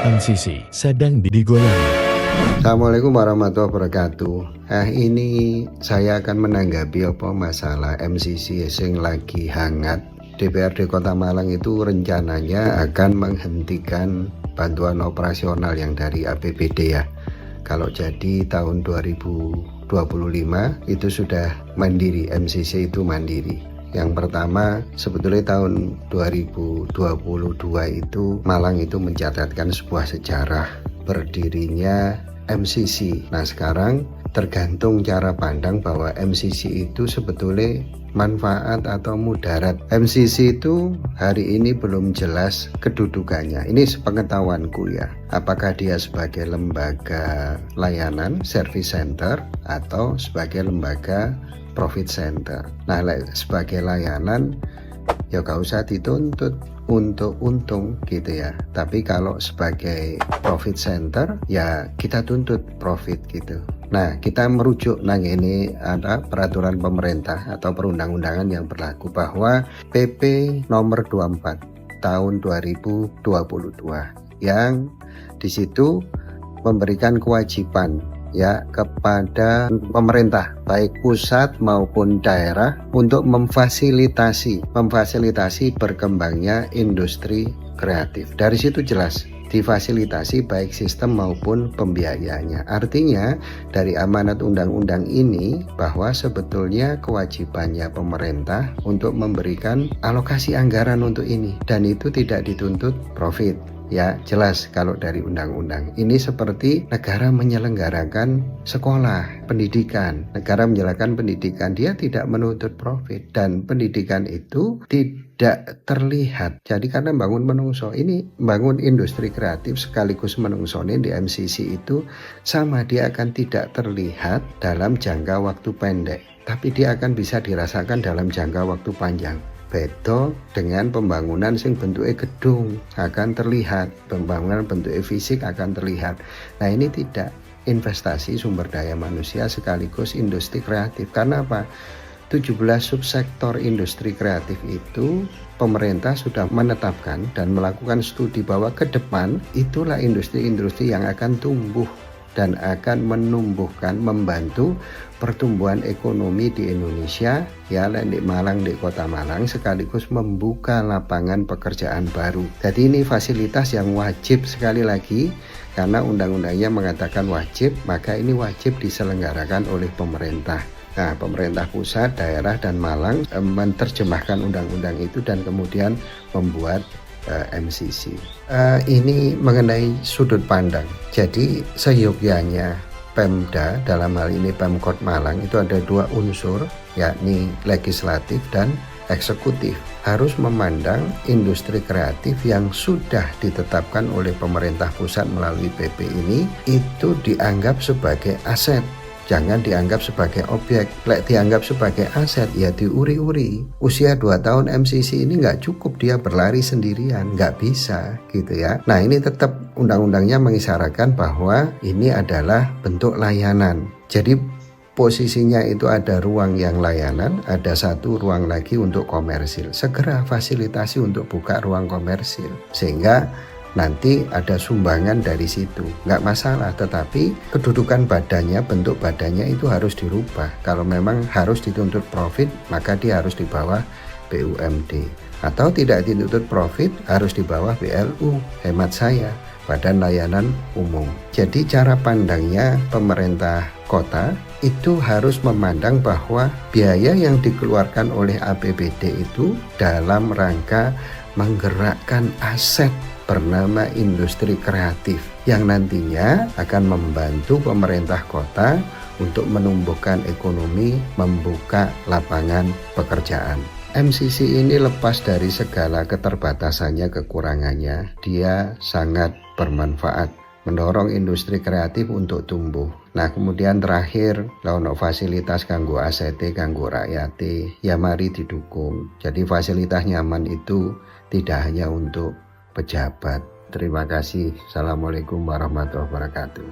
MCC sedang digolongi. Assalamualaikum warahmatullahi wabarakatuh. Ini saya akan menanggapi masalah MCC yang lagi hangat. DPRD Kota Malang itu rencananya akan menghentikan bantuan operasional yang dari APBD ya. Kalau jadi tahun 2025 itu sudah mandiri, MCC itu mandiri. Yang pertama sebetulnya tahun 2022 itu Malang itu mencatatkan sebuah sejarah berdirinya MCC. Nah sekarang tergantung cara pandang bahwa MCC itu sebetulnya manfaat atau mudarat. MCC itu hari ini belum jelas kedudukannya. Ini sepengetahuanku ya. Apakah dia sebagai lembaga layanan, service center, atau sebagai lembaga profit center. Nah sebagai layanan ya gak usah dituntut untuk untung gitu ya, tapi kalau sebagai profit center ya kita tuntut profit gitu. Nah kita merujuk ini ada peraturan pemerintah atau perundang-undangan yang berlaku bahwa PP nomor 24 tahun 2022 yang disitu memberikan kewajiban ya kepada pemerintah baik pusat maupun daerah untuk memfasilitasi berkembangnya industri kreatif. Dari situ jelas difasilitasi baik sistem maupun pembiayaannya. Artinya dari amanat undang-undang ini bahwa sebetulnya kewajibannya pemerintah untuk memberikan alokasi anggaran untuk ini dan itu tidak dituntut profit. Ya jelas kalau dari undang-undang ini seperti negara menyelenggarakan sekolah, pendidikan. Negara menjalankan pendidikan, dia tidak menuntut profit dan pendidikan itu tidak terlihat. Jadi karena bangun menungso ini, bangun industri kreatif sekaligus menungso ini di MCC itu sama, dia akan tidak terlihat dalam jangka waktu pendek, tapi dia akan bisa dirasakan dalam jangka waktu panjang. Beda dengan pembangunan sing bentuknya gedung akan terlihat, pembangunan bentuknya fisik akan terlihat. Nah ini tidak, investasi sumber daya manusia sekaligus industri kreatif. Karena apa? 17 subsektor industri kreatif itu pemerintah sudah menetapkan dan melakukan studi bahwa ke depan itulah industri-industri yang akan tumbuh dan akan menumbuhkan, membantu pertumbuhan ekonomi di Indonesia ya, di Malang, di Kota Malang, sekaligus membuka lapangan pekerjaan baru. Jadi ini fasilitas yang wajib, sekali lagi karena undang-undangnya mengatakan wajib, maka ini wajib diselenggarakan oleh pemerintah. Nah, pemerintah pusat, daerah, dan Malang menerjemahkan undang-undang itu dan kemudian membuat MCC. Ini mengenai sudut pandang. Jadi seyogyanya Pemda, dalam hal ini Pemkot Malang, itu ada dua unsur, yakni legislatif dan eksekutif, harus memandang industri kreatif yang sudah ditetapkan oleh pemerintah pusat melalui PP ini itu dianggap sebagai aset. Jangan dianggap sebagai objek. Lek dianggap sebagai aset ya diuri-uri. Usia 2 tahun MCC ini nggak cukup dia berlari sendirian, nggak bisa gitu ya. Nah ini tetap undang-undangnya mengisyaratkan bahwa ini adalah bentuk layanan. Jadi posisinya itu ada ruang yang layanan, ada satu ruang lagi untuk komersil. Segera fasilitasi untuk buka ruang komersil sehingga nanti ada sumbangan dari situ, nggak masalah, tetapi kedudukan badannya, bentuk badannya itu harus dirubah. Kalau memang harus dituntut profit, maka dia harus di bawah BUMD, atau tidak dituntut profit harus di bawah BLU, hemat saya, Badan Layanan Umum. Jadi cara pandangnya pemerintah kota itu harus memandang bahwa biaya yang dikeluarkan oleh APBD itu dalam rangka menggerakkan aset bernama industri kreatif yang nantinya akan membantu pemerintah kota untuk menumbuhkan ekonomi, membuka lapangan pekerjaan. MCC ini lepas dari segala keterbatasannya, kekurangannya, dia sangat bermanfaat, mendorong industri kreatif untuk tumbuh. Nah kemudian terakhir, ono fasilitas kanggo ACT, kanggo rakyat, ya mari didukung. Jadi fasilitas nyaman itu tidak hanya untuk pejabat. Terima kasih. Assalamualaikum warahmatullahi wabarakatuh.